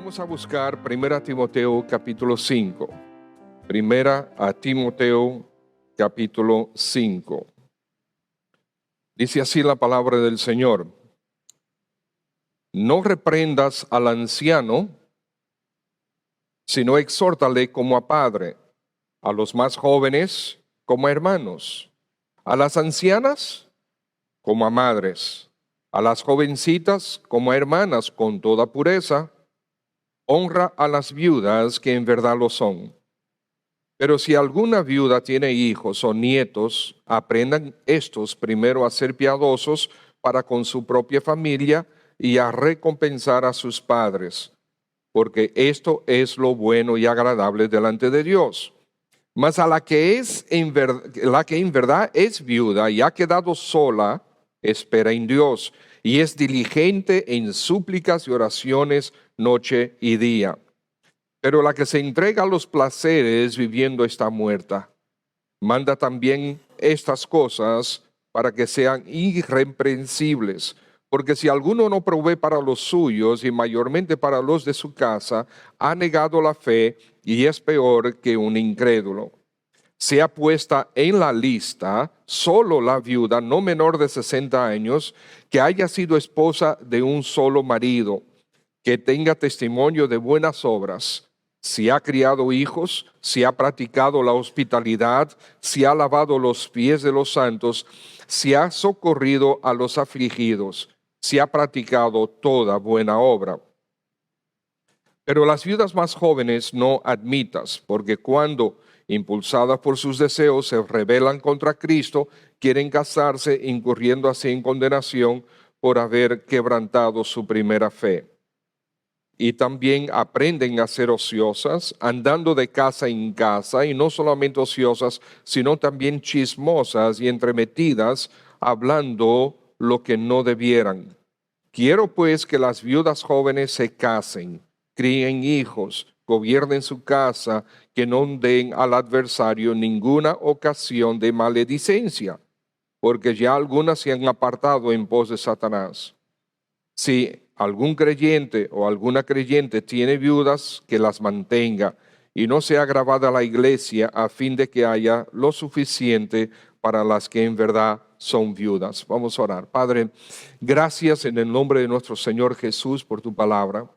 Vamos a buscar 1 Timoteo capítulo 5. 1 Timoteo capítulo 5. Dice así la palabra del Señor. No reprendas al anciano, sino exhórtale como a padre, a los más jóvenes como a hermanos, a las ancianas como a madres, a las jovencitas como a hermanas con toda pureza. Honra a las viudas que en verdad lo son. Pero si alguna viuda tiene hijos o nietos, aprendan estos primero a ser piadosos para con su propia familia y a recompensar a sus padres, porque esto es lo bueno y agradable delante de Dios. Mas a la que en verdad es viuda y ha quedado sola, espera en Dios y es diligente en súplicas y oraciones noche y día. Pero la que se entrega a los placeres viviendo está muerta. Manda también estas cosas para que sean irreprensibles, porque si alguno no provee para los suyos y mayormente para los de su casa, ha negado la fe y es peor que un incrédulo. Sea puesta en la lista solo la viuda no menor de 60 años, que haya sido esposa de un solo marido, que tenga testimonio de buenas obras, si ha criado hijos, si ha practicado la hospitalidad, si ha lavado los pies de los santos, si ha socorrido a los afligidos, si ha practicado toda buena obra. Pero las viudas más jóvenes no admitas, porque cuando, impulsadas por sus deseos, se rebelan contra Cristo, quieren casarse, incurriendo así en condenación por haber quebrantado su primera fe. Y también aprenden a ser ociosas, andando de casa en casa, y no solamente ociosas, sino también chismosas y entremetidas, hablando lo que no debieran. Quiero pues que las viudas jóvenes se casen, críen hijos, gobiernen su casa, que no den al adversario ninguna ocasión de maledicencia, porque ya algunas se han apartado en pos de Satanás. Si algún creyente o alguna creyente tiene viudas, que las mantenga y no sea agravada la iglesia, a fin de que haya lo suficiente para las que en verdad son viudas. Vamos a orar. Padre, gracias en el nombre de nuestro Señor Jesús por tu palabra.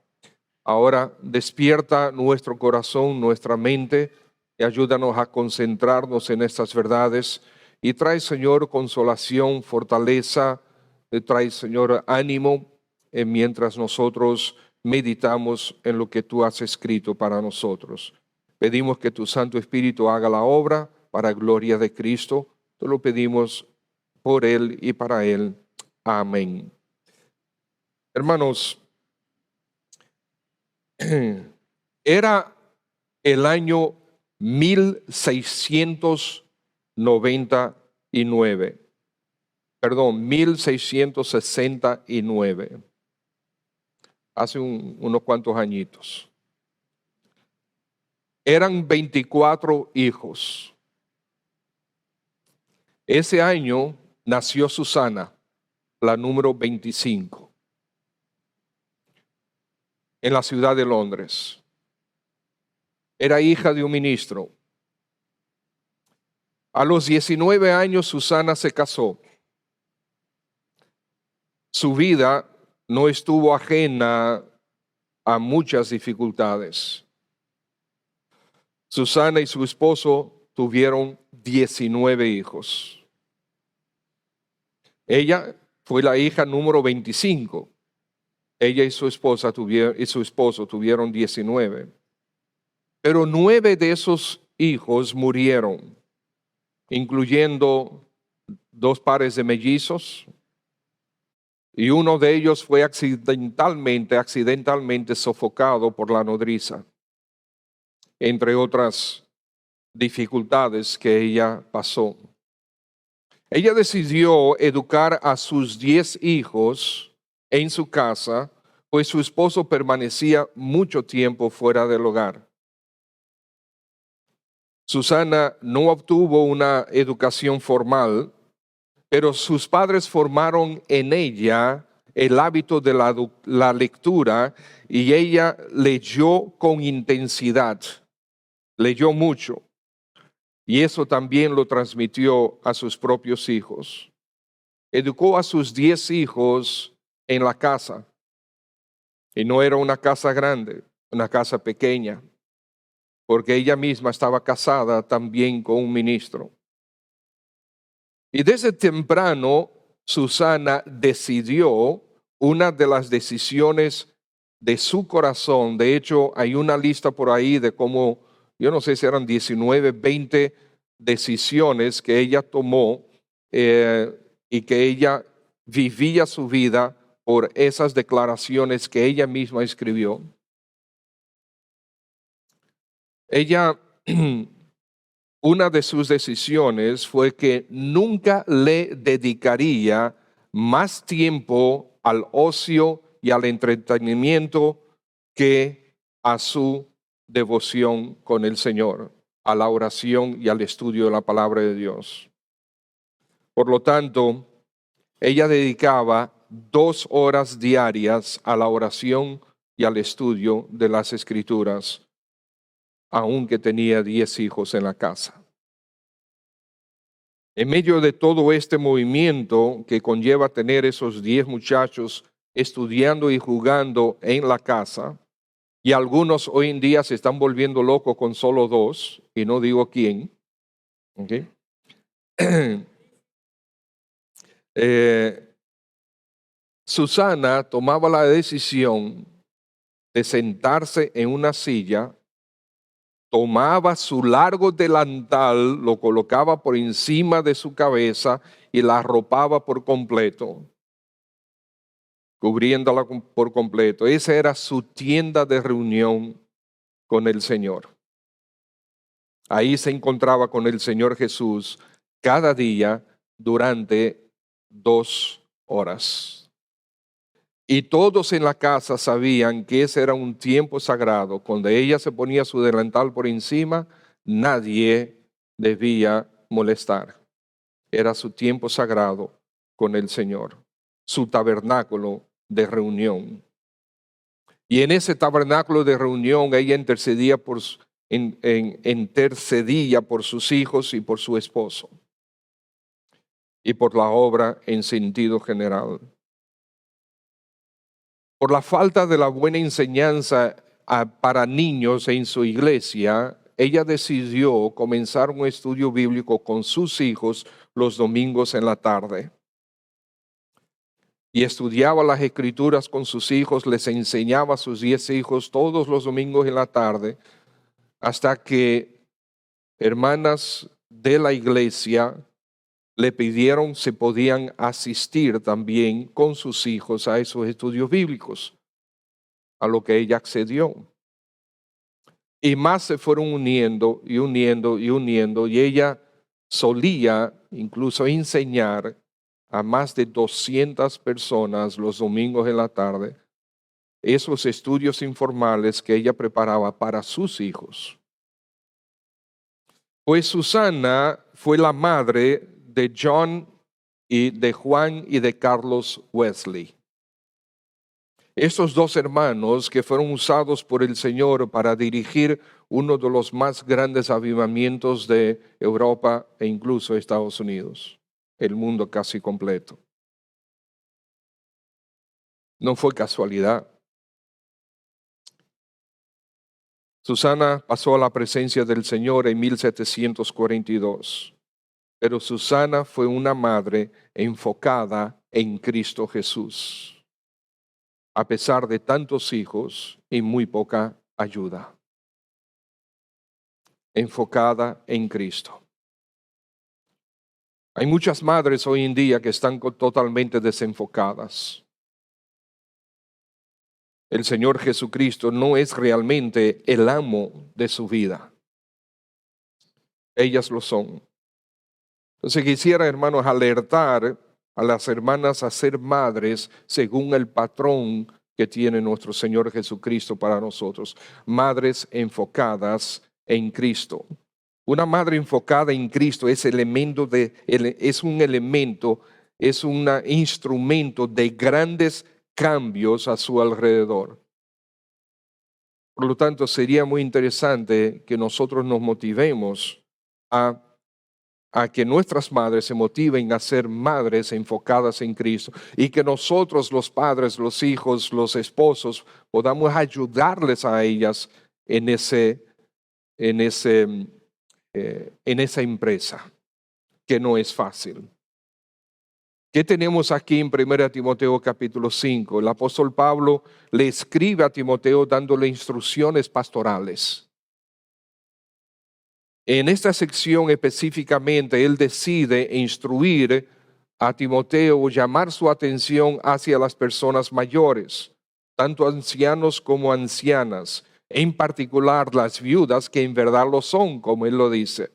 Ahora despierta nuestro corazón, nuestra mente, y ayúdanos a concentrarnos en estas verdades. Y trae, Señor, consolación, fortaleza, trae, Señor, ánimo, mientras nosotros meditamos en lo que tú has escrito para nosotros. Pedimos que tu Santo Espíritu haga la obra para gloria de Cristo. Te lo pedimos por Él y para Él. Amén. Hermanos, era el año 1669. Hace unos cuantos añitos. Eran 24 hijos. Ese año nació Susana, la número 25, en la ciudad de Londres. Era hija de un ministro. A los 19 años Susana se casó. Su vida no estuvo ajena a muchas dificultades. Susana y su esposo tuvieron 19 hijos. Ella fue la hija número 25. Ella y su esposo tuvieron 19. Pero 9 de esos hijos murieron, incluyendo 2 pares de mellizos. Y uno de ellos fue accidentalmente sofocado por la nodriza, entre otras dificultades que ella pasó. Ella decidió educar a sus 10 hijos en su casa, pues su esposo permanecía mucho tiempo fuera del hogar. Susana no obtuvo una educación formal, pero sus padres formaron en ella el hábito de la lectura y ella leyó con intensidad, leyó mucho. Y eso también lo transmitió a sus propios hijos. Educó a sus 10 hijos en la casa. Y no era una casa grande, una casa pequeña, porque ella misma estaba casada también con un ministro. Y desde temprano, Susana decidió una de las decisiones de su corazón. De hecho, hay una lista por ahí de cómo, yo no sé si eran 19, 20 decisiones que ella tomó y que ella vivía su vida por esas declaraciones que ella misma escribió. Ella, una de sus decisiones fue que nunca le dedicaría más tiempo al ocio y al entretenimiento que a su devoción con el Señor, a la oración y al estudio de la palabra de Dios. Por lo tanto, ella dedicaba 2 horas diarias a la oración y al estudio de las Escrituras, aunque tenía 10 hijos en la casa. En medio de todo este movimiento que conlleva tener esos 10 muchachos estudiando y jugando en la casa, y algunos hoy en día se están volviendo locos con solo 2, y no digo quién, ¿okay? Susana tomaba la decisión de sentarse en una silla, tomaba su largo delantal, lo colocaba por encima de su cabeza y la arropaba por completo, cubriéndola por completo. Esa era su tienda de reunión con el Señor. Ahí se encontraba con el Señor Jesús cada día durante 2 horas. Y todos en la casa sabían que ese era un tiempo sagrado. Cuando ella se ponía su delantal por encima, nadie debía molestar. Era su tiempo sagrado con el Señor, su tabernáculo de reunión. Y en ese tabernáculo de reunión ella intercedía intercedía por sus hijos y por su esposo y por la obra en sentido general. Por la falta de la buena enseñanza para niños en su iglesia, ella decidió comenzar un estudio bíblico con sus hijos los domingos en la tarde. Y estudiaba las Escrituras con sus hijos, les enseñaba a sus 10 hijos todos los domingos en la tarde, hasta que hermanas de la iglesia le pidieron si podían asistir también con sus hijos a esos estudios bíblicos, a lo que ella accedió. Y más se fueron uniendo y uniendo y uniendo, y ella solía incluso enseñar a más de 200 personas los domingos en la tarde esos estudios informales que ella preparaba para sus hijos. Pues Susana fue la madre de John y de Juan y de Carlos Wesley. Estos 2 hermanos que fueron usados por el Señor para dirigir uno de los más grandes avivamientos de Europa e incluso Estados Unidos, el mundo casi completo. No fue casualidad. Susana pasó a la presencia del Señor en 1742, pero Susana fue una madre enfocada en Cristo Jesús, a pesar de tantos hijos y muy poca ayuda. Enfocada en Cristo. Hay muchas madres hoy en día que están totalmente desenfocadas. El Señor Jesucristo no es realmente el amo de su vida. Ellas lo son. Entonces quisiera, hermanos, alertar a las hermanas a ser madres según el patrón que tiene nuestro Señor Jesucristo para nosotros. Madres enfocadas en Cristo. Una madre enfocada en Cristo es un elemento es un instrumento de grandes cambios a su alrededor. Por lo tanto, sería muy interesante que nosotros nos motivemos a que nuestras madres se motiven a ser madres enfocadas en Cristo y que nosotros, los padres, los hijos, los esposos, podamos ayudarles a ellas en en esa empresa, que no es fácil. ¿Qué tenemos aquí en 1 Timoteo capítulo 5? El apóstol Pablo le escribe a Timoteo dándole instrucciones pastorales. En esta sección específicamente, él decide instruir a Timoteo, llamar su atención hacia las personas mayores, tanto ancianos como ancianas, en particular las viudas que en verdad lo son, como él lo dice.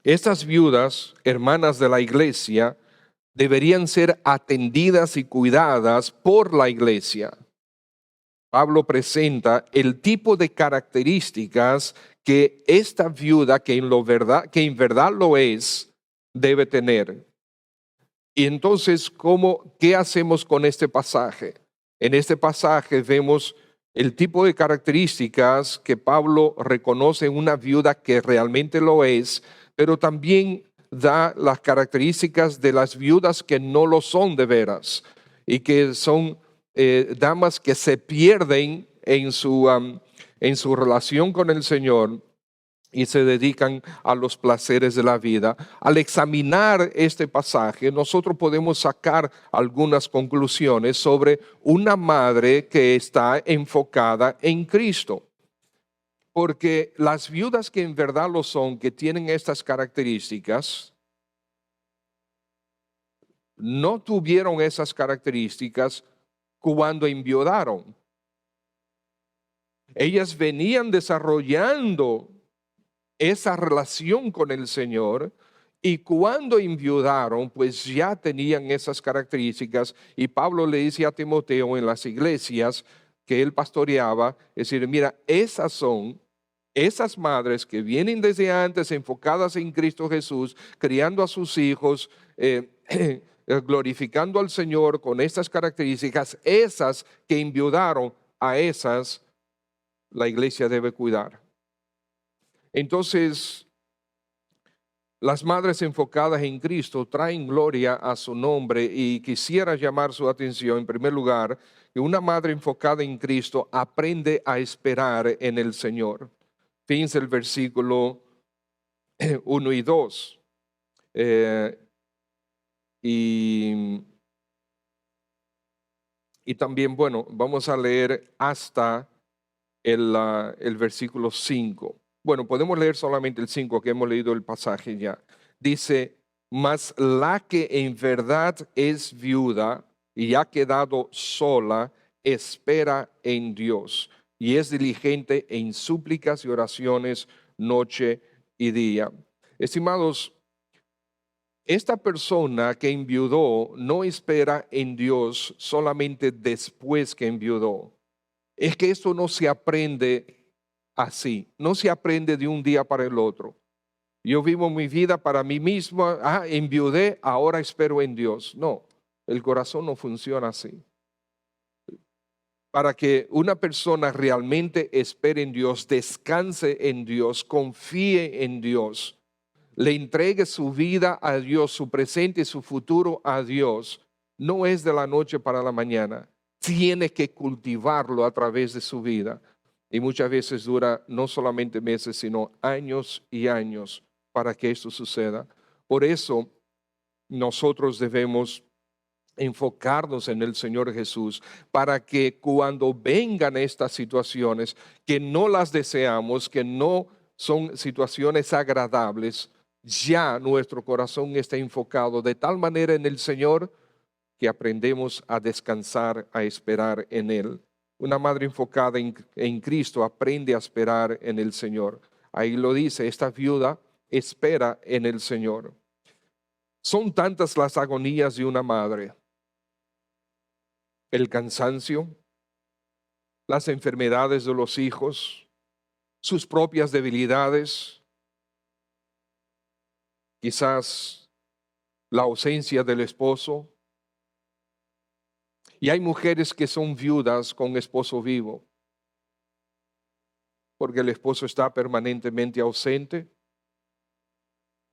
Estas viudas, hermanas de la iglesia, deberían ser atendidas y cuidadas por la iglesia. Pablo presenta el tipo de características que esta viuda, que en verdad lo es, debe tener. Y entonces, ¿qué hacemos con este pasaje? En este pasaje vemos el tipo de características que Pablo reconoce en una viuda que realmente lo es, pero también da las características de las viudas que no lo son de veras y que son damas que se pierden en su relación con el Señor y se dedican a los placeres de la vida. Al examinar este pasaje, nosotros podemos sacar algunas conclusiones sobre una madre que está enfocada en Cristo. Porque las viudas que en verdad lo son, que tienen estas características, no tuvieron esas características cuando enviudaron. Ellas venían desarrollando esa relación con el Señor y cuando enviudaron, pues ya tenían esas características. Y Pablo le dice a Timoteo en las iglesias que él pastoreaba, es decir, mira, esas son esas madres que vienen desde antes enfocadas en Cristo Jesús, criando a sus hijos, glorificando al Señor con estas características, esas que enviudaron, a esas la iglesia debe cuidar. Entonces, las madres enfocadas en Cristo traen gloria a su nombre y quisiera llamar su atención en primer lugar que una madre enfocada en Cristo aprende a esperar en el Señor. Fíjense el versículo 1 y 2. Y también, bueno, vamos a leer hasta el versículo 5. Bueno, podemos leer solamente el 5, que hemos leído el pasaje ya. Dice, mas la que en verdad es viuda y ha quedado sola, espera en Dios y es diligente en súplicas y oraciones noche y día. Estimados, esta persona que enviudó no espera en Dios solamente después que enviudó. Es que esto no se aprende así, no se aprende de un día para el otro. Yo vivo mi vida para mí mismo, enviudé, ahora espero en Dios. No, el corazón no funciona así. Para que una persona realmente espere en Dios, descanse en Dios, confíe en Dios, le entregue su vida a Dios, su presente y su futuro a Dios, no es de la noche para la mañana. Tiene que cultivarlo a través de su vida. Y muchas veces dura no solamente meses, sino años y años para que esto suceda. Por eso nosotros debemos enfocarnos en el Señor Jesús para que cuando vengan estas situaciones que no las deseamos, que no son situaciones agradables, ya nuestro corazón está enfocado de tal manera en el Señor que aprendemos a descansar, a esperar en Él. Una madre enfocada en Cristo aprende a esperar en el Señor. Ahí lo dice, esta viuda espera en el Señor. Son tantas las agonías de una madre. El cansancio, las enfermedades de los hijos, sus propias debilidades, quizás la ausencia del esposo. Y hay mujeres que son viudas con esposo vivo, porque el esposo está permanentemente ausente,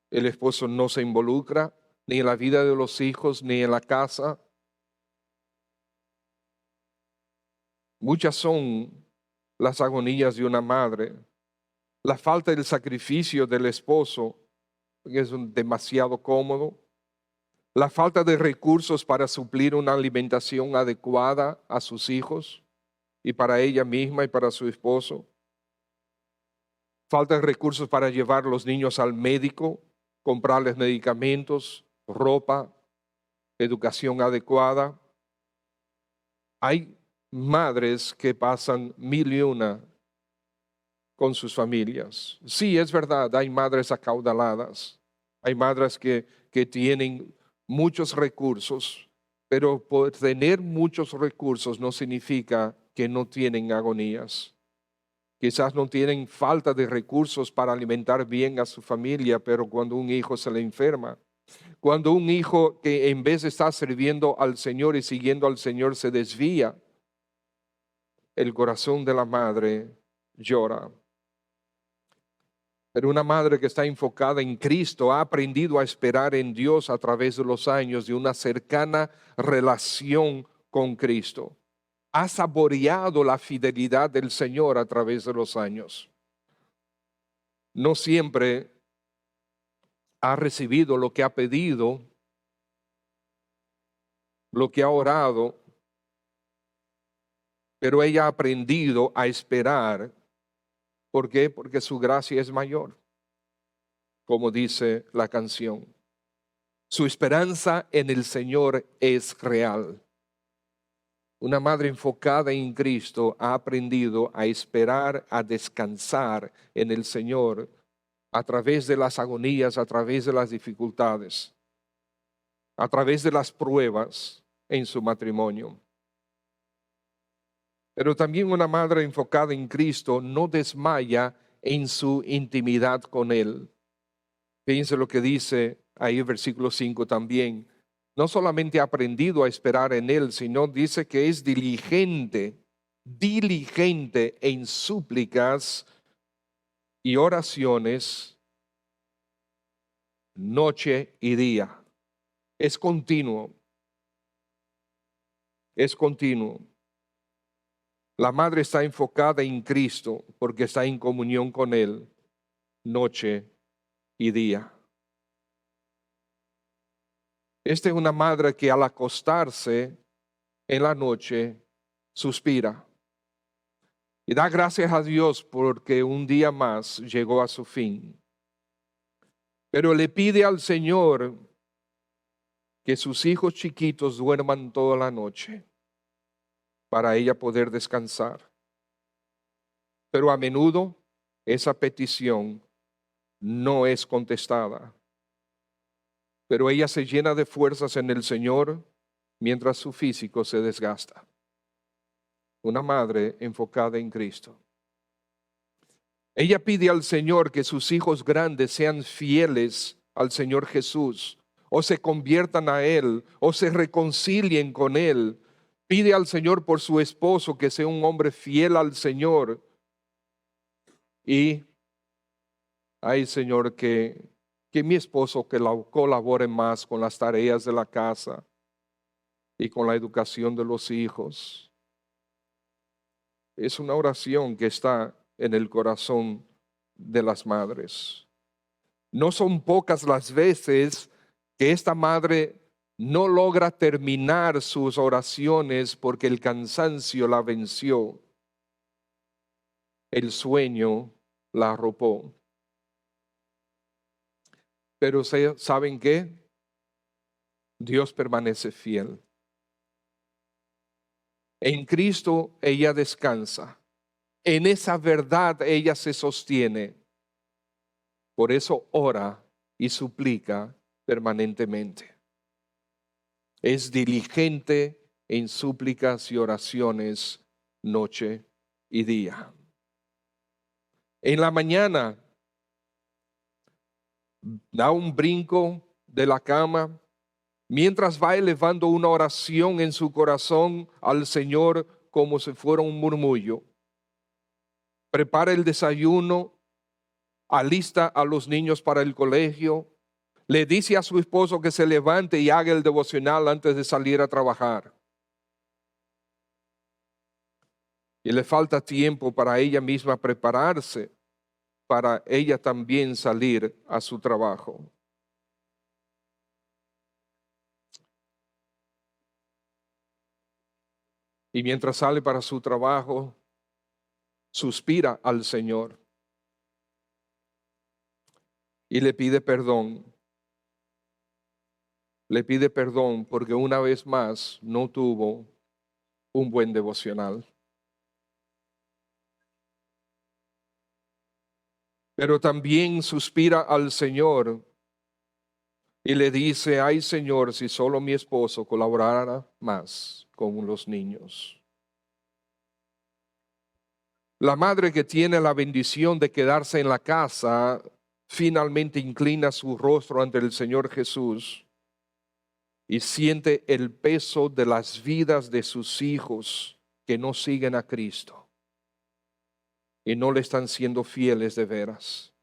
el esposo no se involucra ni en la vida de los hijos ni en la casa. Muchas son las agonías de una madre, la falta del sacrificio del esposo, que es demasiado cómodo, la falta de recursos para suplir una alimentación adecuada a sus hijos y para ella misma y para su esposo, falta de recursos para llevar a los niños al médico, comprarles medicamentos, ropa, educación adecuada. Hay madres que pasan 1001 con sus familias. Sí, es verdad, hay madres acaudaladas, hay madres que tienen muchos recursos, pero por tener muchos recursos no significa que no tienen agonías. Quizás no tienen falta de recursos para alimentar bien a su familia, pero cuando un hijo se le enferma, cuando un hijo que en vez de estar sirviendo al Señor y siguiendo al Señor se desvía, el corazón de la madre llora. Pero una madre que está enfocada en Cristo ha aprendido a esperar en Dios a través de los años de una cercana relación con Cristo. Ha saboreado la fidelidad del Señor a través de los años. No siempre ha recibido lo que ha pedido, lo que ha orado, pero ella ha aprendido a esperar. ¿Por qué? Porque su gracia es mayor, como dice la canción. Su esperanza en el Señor es real. Una madre enfocada en Cristo ha aprendido a esperar, a descansar en el Señor a través de las agonías, a través de las dificultades, a través de las pruebas en su matrimonio. Pero también una madre enfocada en Cristo no desmaya en su intimidad con Él. Fíjense lo que dice ahí el versículo 5 también. No solamente ha aprendido a esperar en Él, sino dice que es diligente en súplicas y oraciones noche y día. Es continuo. Es continuo. La madre está enfocada en Cristo porque está en comunión con Él noche y día. Esta es una madre que al acostarse en la noche suspira y da gracias a Dios porque un día más llegó a su fin. Pero le pide al Señor que sus hijos chiquitos duerman toda la noche para ella poder descansar. Pero a menudo esa petición no es contestada. Pero ella se llena de fuerzas en el Señor mientras su físico se desgasta. Una madre enfocada en Cristo. Ella pide al Señor que sus hijos grandes sean fieles al Señor Jesús, o se conviertan a Él, o se reconcilien con Él. Pide al Señor por su esposo que sea un hombre fiel al Señor. Y, ay Señor, que mi esposo colabore más con las tareas de la casa y con la educación de los hijos. Es una oración que está en el corazón de las madres. No son pocas las veces que esta madre no logra terminar sus oraciones porque el cansancio la venció, el sueño la arropó. Pero ¿saben qué? Dios permanece fiel. En Cristo ella descansa. En esa verdad ella se sostiene. Por eso ora y suplica permanentemente. Es diligente en súplicas y oraciones noche y día. En la mañana da un brinco de la cama mientras va elevando una oración en su corazón al Señor como si fuera un murmullo. Prepara el desayuno, alista a los niños para el colegio, le dice a su esposo que se levante y haga el devocional antes de salir a trabajar. Y le falta tiempo para ella misma prepararse, para ella también salir a su trabajo. Y mientras sale para su trabajo, suspira al Señor y le pide perdón. Le pide perdón porque una vez más no tuvo un buen devocional. Pero también suspira al Señor y le dice: ay, Señor, si solo mi esposo colaborara más con los niños. La madre que tiene la bendición de quedarse en la casa finalmente inclina su rostro ante el Señor Jesús y siente el peso de las vidas de sus hijos que no siguen a Cristo y no le están siendo fieles de veras.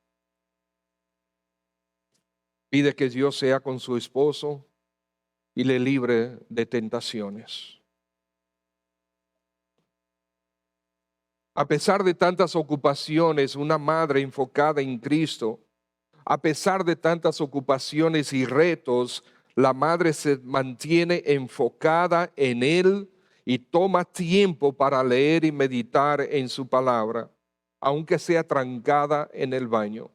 Pide que Dios sea con su esposo y le libre de tentaciones. A pesar de tantas ocupaciones, una madre enfocada en Cristo, a pesar de tantas ocupaciones y retos, la madre se mantiene enfocada en Él y toma tiempo para leer y meditar en su palabra, aunque sea trancada en el baño.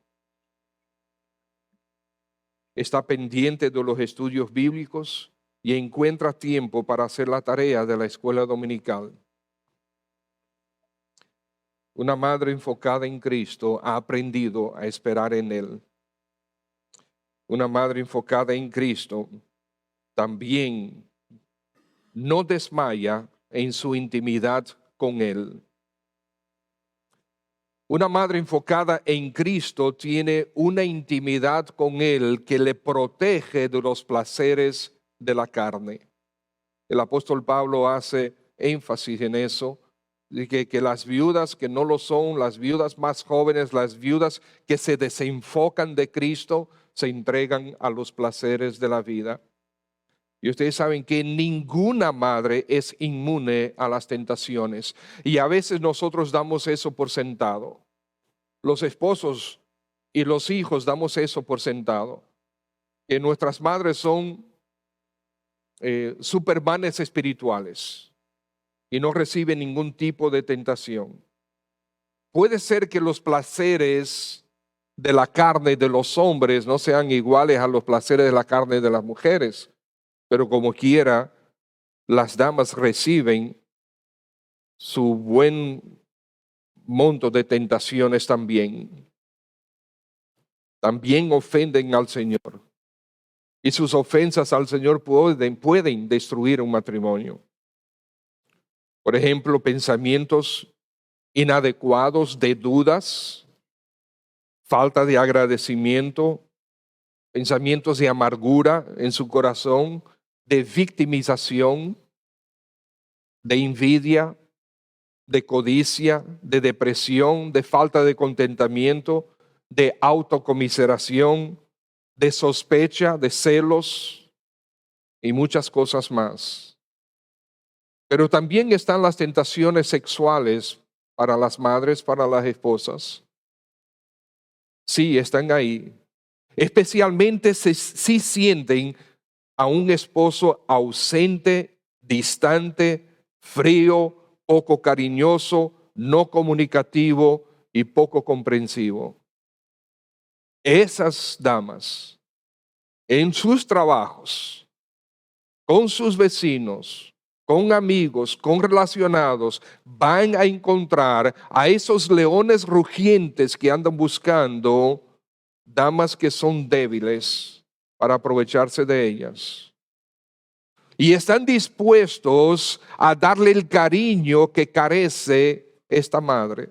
Está pendiente de los estudios bíblicos y encuentra tiempo para hacer la tarea de la escuela dominical. Una madre enfocada en Cristo ha aprendido a esperar en Él. Una madre enfocada en Cristo también no desmaya en su intimidad con Él. Una madre enfocada en Cristo tiene una intimidad con Él que le protege de los placeres de la carne. El apóstol Pablo hace énfasis en eso, de que las viudas que no lo son, las viudas más jóvenes, las viudas que se desenfocan de Cristo, se entregan a los placeres de la vida. Y ustedes saben que ninguna madre es inmune a las tentaciones. Y a veces nosotros damos eso por sentado. Los esposos y los hijos damos eso por sentado. Que nuestras madres son supermanes espirituales y no reciben ningún tipo de tentación. Puede ser que los placeres de la carne de los hombres no sean iguales a los placeres de la carne de las mujeres, pero como quiera, las damas reciben su buen monto de tentaciones también. También ofenden al Señor. Y sus ofensas al Señor pueden destruir un matrimonio. Por ejemplo, pensamientos inadecuados de dudas, falta de agradecimiento, pensamientos de amargura en su corazón, de victimización, de envidia, de codicia, de depresión, de falta de contentamiento, de autocomiseración, de sospecha, de celos y muchas cosas más. Pero también están las tentaciones sexuales para las madres, para las esposas. Sí, están ahí. Especialmente si sienten a un esposo ausente, distante, frío, poco cariñoso, no comunicativo y poco comprensivo. Esas damas, en sus trabajos, con sus vecinos, con amigos, con relacionados, van a encontrar a esos leones rugientes que andan buscando damas que son débiles para aprovecharse de ellas. Y están dispuestos a darle el cariño que carece esta madre,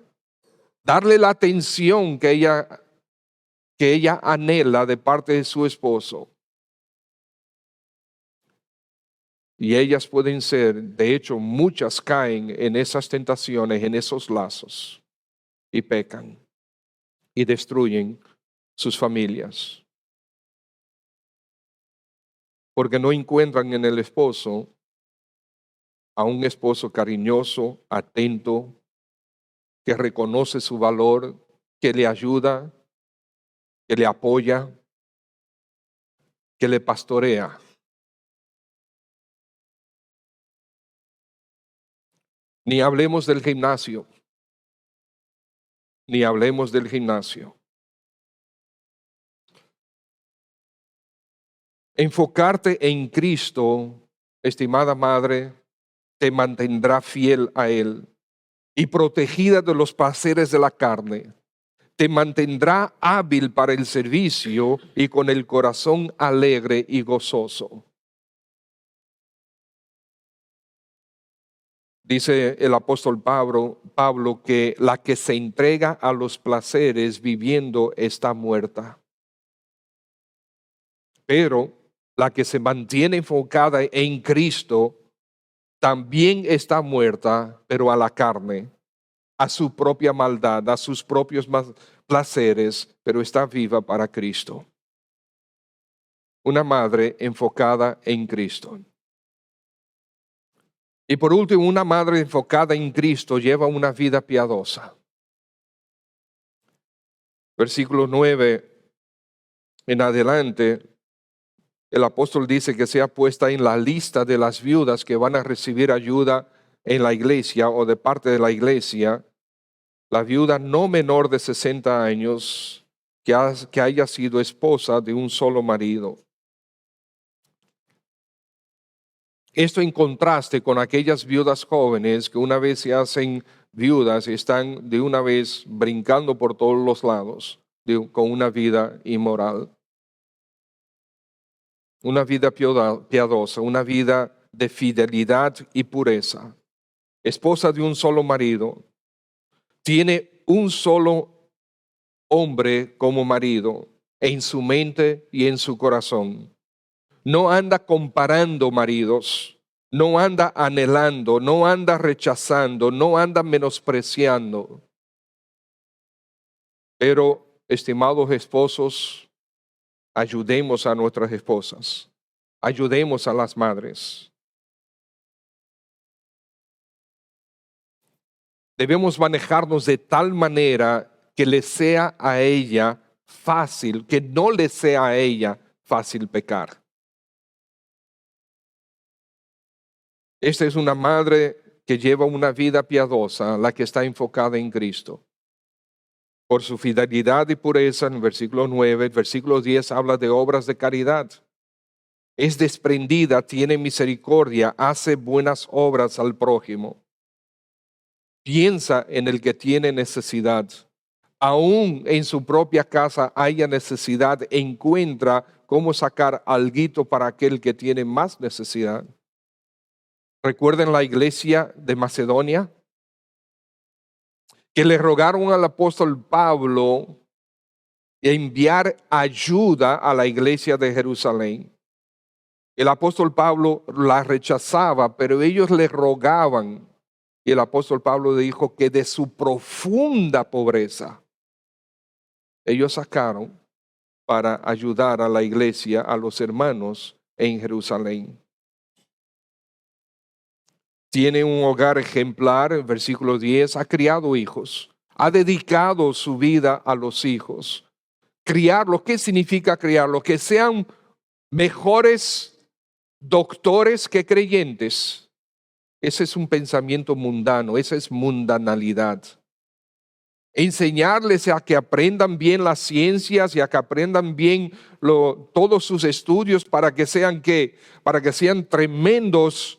darle la atención que ella anhela de parte de su esposo. Y ellas pueden ser, de hecho, muchas caen en esas tentaciones, en esos lazos, y pecan y destruyen sus familias. Porque no encuentran en el esposo a un esposo cariñoso, atento, que reconoce su valor, que le ayuda, que le apoya, que le pastorea. Ni hablemos del gimnasio, ni hablemos del gimnasio. Enfocarte en Cristo, estimada madre, te mantendrá fiel a Él y protegida de los placeres de la carne. Te mantendrá hábil para el servicio y con el corazón alegre y gozoso. Dice el apóstol Pablo que la que se entrega a los placeres viviendo está muerta. Pero la que se mantiene enfocada en Cristo también está muerta, pero a la carne, a su propia maldad, a sus propios placeres, pero está viva para Cristo. Una madre enfocada en Cristo. Y por último, una madre enfocada en Cristo lleva una vida piadosa. Versículo 9 en adelante, el apóstol dice que sea puesta en la lista de las viudas que van a recibir ayuda en la iglesia o de parte de la iglesia, la viuda no menor de 60 años que haya sido esposa de un solo marido. Esto en contraste con aquellas viudas jóvenes que una vez se hacen viudas y están de una vez brincando por todos los lados con una vida inmoral. Una vida piadosa, una vida de fidelidad y pureza. Esposa de un solo marido, tiene un solo hombre como marido en su mente y en su corazón. No anda comparando maridos, no anda anhelando, no anda rechazando, no anda menospreciando. Pero, estimados esposos, ayudemos a nuestras esposas, ayudemos a las madres. Debemos manejarnos de tal manera que le sea a ella fácil, que no le sea a ella fácil pecar. Esta es una madre que lleva una vida piadosa, la que está enfocada en Cristo. Por su fidelidad y pureza, en el versículo 9, el versículo 10 habla de obras de caridad. Es desprendida, tiene misericordia, hace buenas obras al prójimo. Piensa en el que tiene necesidad. Aún en su propia casa haya necesidad, encuentra cómo sacar alguito para aquel que tiene más necesidad. ¿Recuerden la iglesia de Macedonia? Que le rogaron al apóstol Pablo enviar ayuda a la iglesia de Jerusalén. El apóstol Pablo la rechazaba, pero ellos le rogaban. Y el apóstol Pablo dijo que de su profunda pobreza, ellos sacaron para ayudar a la iglesia, a los hermanos en Jerusalén. Tiene un hogar ejemplar, versículo 10, ha criado hijos, ha dedicado su vida a los hijos. Criarlos, ¿qué significa criarlos? Que sean mejores doctores que creyentes. Ese es un pensamiento mundano, esa es mundanalidad. Enseñarles a que aprendan bien las ciencias y a que aprendan bien todos sus estudios para que sean tremendos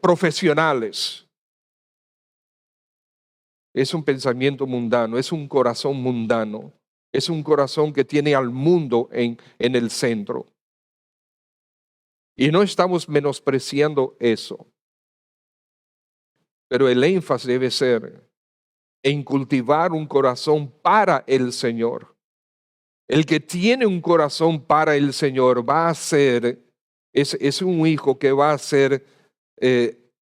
profesionales. Es un pensamiento mundano, es un corazón mundano, es un corazón que tiene al mundo en el centro. Y no estamos menospreciando eso, pero el énfasis debe ser en cultivar un corazón para el Señor. El que tiene un corazón para el Señor va a hacer Es un hijo que va a ser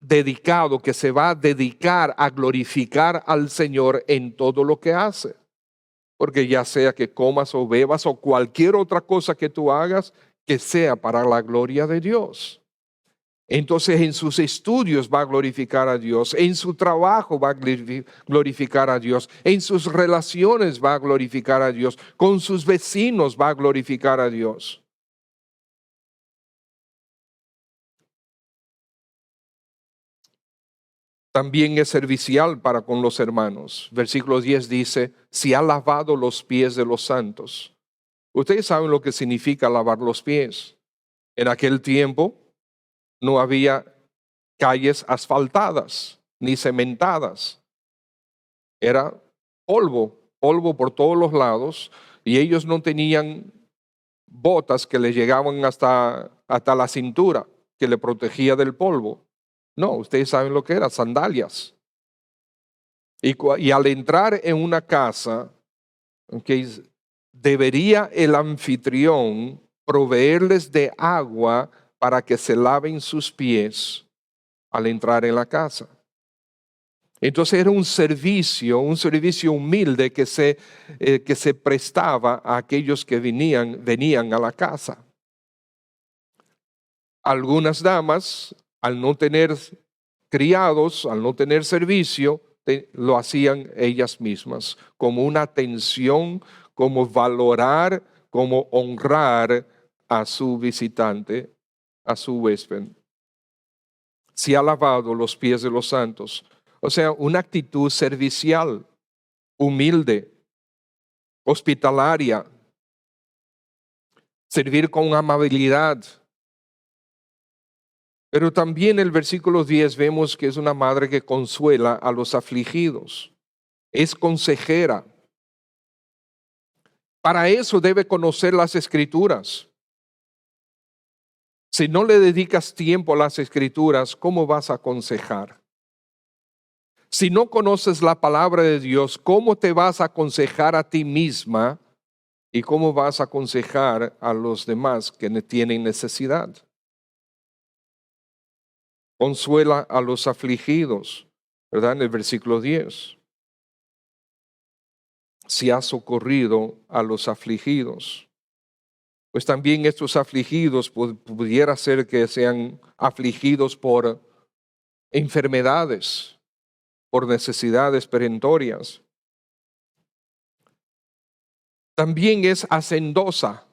dedicado, que se va a dedicar a glorificar al Señor en todo lo que hace. Porque ya sea que comas o bebas o cualquier otra cosa que tú hagas, que sea para la gloria de Dios. Entonces en sus estudios va a glorificar a Dios, en su trabajo va a glorificar a Dios, en sus relaciones va a glorificar a Dios, con sus vecinos va a glorificar a Dios. También es servicial para con los hermanos. Versículo 10 dice, si ha lavado los pies de los santos. Ustedes saben lo que significa lavar los pies. En aquel tiempo no había calles asfaltadas ni cementadas. Era polvo por todos los lados, y ellos no tenían botas que le llegaban hasta la cintura, que le protegía del polvo. No, ustedes saben lo que era, sandalias. Y al entrar en una casa, okay, debería el anfitrión proveerles de agua para que se laven sus pies al entrar en la casa. Entonces era un servicio humilde que se prestaba a aquellos que venían a la casa. Algunas damas, al no tener criados, al no tener servicio, lo hacían ellas mismas, como una atención, como valorar, como honrar a su visitante, a su huésped. Si ha lavado los pies de los santos. O sea, una actitud servicial, humilde, hospitalaria, servir con amabilidad. Pero también en el versículo 10 vemos que es una madre que consuela a los afligidos, es consejera. Para eso debe conocer las Escrituras. Si no le dedicas tiempo a las Escrituras, ¿cómo vas a aconsejar? Si no conoces la palabra de Dios, ¿cómo te vas a aconsejar a ti misma y cómo vas a aconsejar a los demás que tienen necesidad? Consuela a los afligidos, ¿verdad? En el versículo 10. Si has socorrido a los afligidos. Pues también estos afligidos pudiera ser que sean afligidos por enfermedades, por necesidades perentorias. También es hacendosa.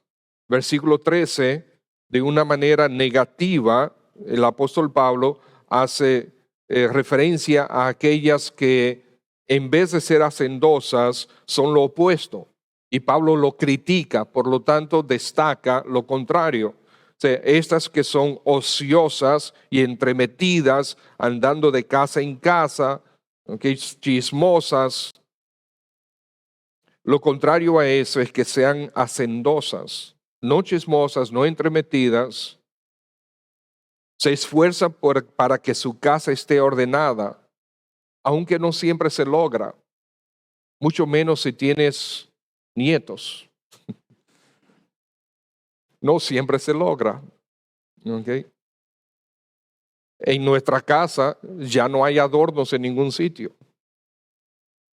Versículo 13, de una manera negativa, el apóstol Pablo hace referencia a aquellas que en vez de ser hacendosas son lo opuesto. Y Pablo lo critica, por lo tanto destaca lo contrario. O sea, estas que son ociosas y entremetidas, andando de casa en casa, chismosas. Lo contrario a eso es que sean hacendosas, no chismosas, no entremetidas. Se esfuerzan para que su casa esté ordenada, aunque no siempre se logra, mucho menos si tienes nietos. No siempre se logra. ¿Okay? En nuestra casa ya no hay adornos en ningún sitio.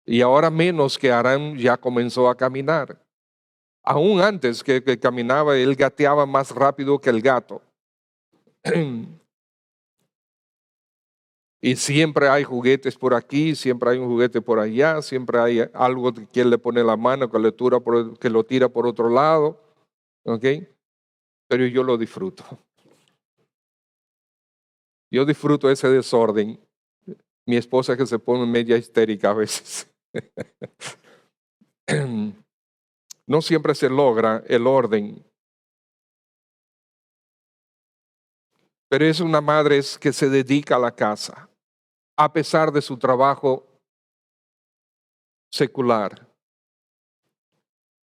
Y ahora menos que Aram ya comenzó a caminar. Aún antes que caminaba, él gateaba más rápido que el gato. Y siempre hay juguetes por aquí, siempre hay un juguete por allá, siempre hay algo que él le pone la mano, que lo tira por otro lado. ¿Ok? Pero yo lo disfruto. Yo disfruto ese desorden. Mi esposa que se pone media histérica a veces. No siempre se logra el orden. Pero es una madre que se dedica a la casa, a pesar de su trabajo secular.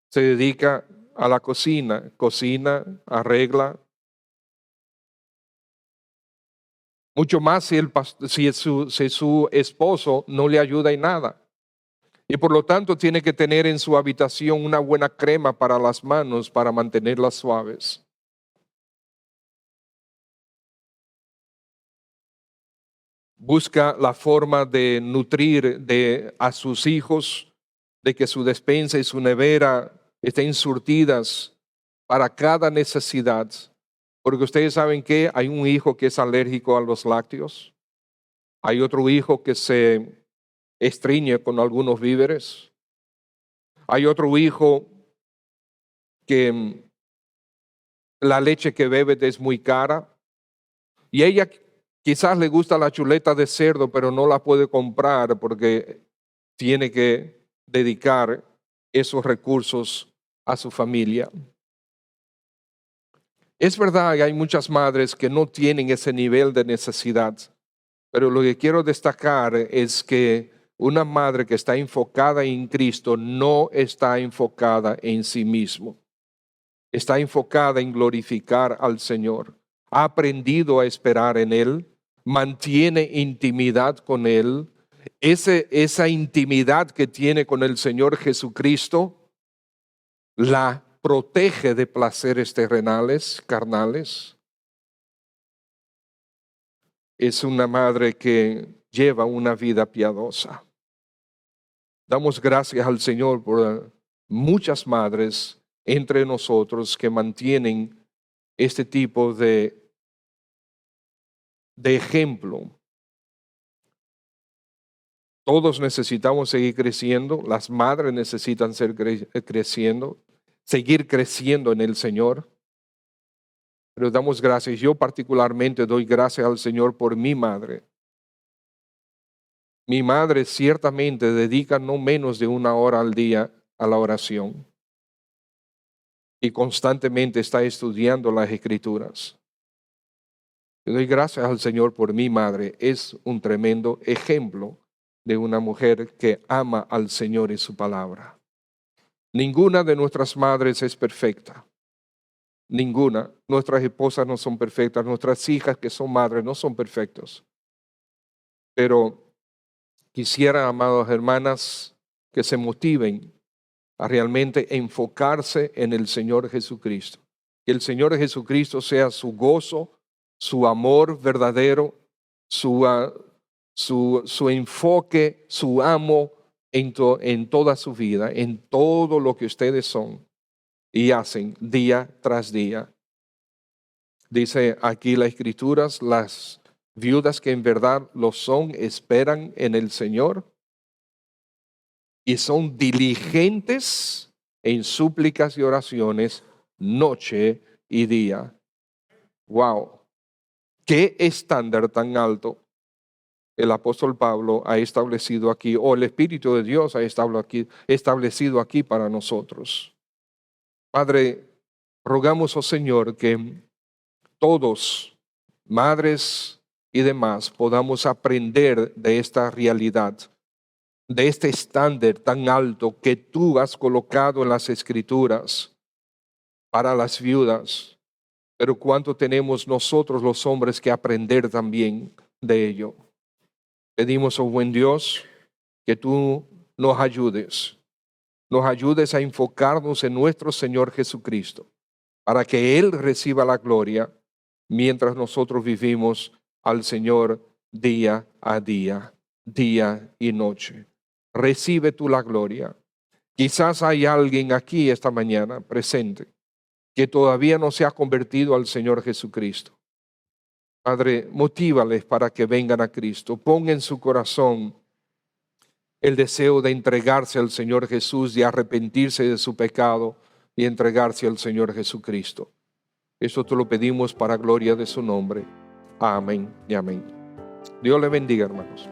Se dedica a la cocina, arregla. Mucho más si su esposo no le ayuda en nada. Y por lo tanto tiene que tener en su habitación una buena crema para las manos para mantenerlas suaves. busca la forma de nutrir a sus hijos, de que su despensa y su nevera estén surtidas para cada necesidad. Porque ustedes saben que hay un hijo que es alérgico a los lácteos, hay otro hijo que se estriñe con algunos víveres, hay otro hijo que la leche que bebe es muy cara, y ella quizás le gusta la chuleta de cerdo, pero no la puede comprar porque tiene que dedicar esos recursos a su familia. Es verdad que hay muchas madres que no tienen ese nivel de necesidad, pero lo que quiero destacar es que una madre que está enfocada en Cristo no está enfocada en sí mismo. Está enfocada en glorificar al Señor. Ha aprendido a esperar en Él, mantiene intimidad con Él. Esa intimidad que tiene con el Señor Jesucristo la protege de placeres terrenales, carnales. Es una madre que lleva una vida piadosa. Damos gracias al Señor por muchas madres entre nosotros que mantienen este tipo de ejemplo. Todos necesitamos seguir creciendo, las madres necesitan seguir creciendo en el Señor. Pero damos gracias, yo particularmente doy gracias al Señor por mi madre. Mi madre ciertamente dedica no menos de 1 hora al día a la oración y constantemente está estudiando las Escrituras. Le doy gracias al Señor por mi madre. Es un tremendo ejemplo de una mujer que ama al Señor y su palabra. Ninguna de nuestras madres es perfecta. Ninguna. Nuestras esposas no son perfectas. Nuestras hijas que son madres no son perfectas. Pero quisiera, amadas hermanas, que se motiven a realmente enfocarse en el Señor Jesucristo. Que el Señor Jesucristo sea su gozo, su amor verdadero, su enfoque, su amo en toda su vida, en todo lo que ustedes son y hacen día tras día. Dice aquí las Escrituras, las viudas que en verdad lo son, esperan en el Señor y son diligentes en súplicas y oraciones noche y día. Wow, qué estándar tan alto el apóstol Pablo ha establecido aquí, o el Espíritu de Dios ha establecido aquí para nosotros. Padre, rogamos, oh Señor, que todos, madres y demás, podamos aprender de esta realidad, de este estándar tan alto que tú has colocado en las Escrituras para las viudas, pero cuánto tenemos nosotros los hombres que aprender también de ello. Pedimos, oh buen Dios, que tú nos ayudes a enfocarnos en nuestro Señor Jesucristo, para que Él reciba la gloria mientras nosotros vivimos al Señor día a día, día y noche. Recibe tú la gloria. Quizás hay alguien aquí esta mañana presente que todavía no se ha convertido al Señor Jesucristo. Padre, motívales para que vengan a Cristo. Pon en su corazón el deseo de entregarse al Señor Jesús, de arrepentirse de su pecado y entregarse al Señor Jesucristo. Esto te lo pedimos para gloria de su nombre. Amén y amén. Dios le bendiga, hermanos.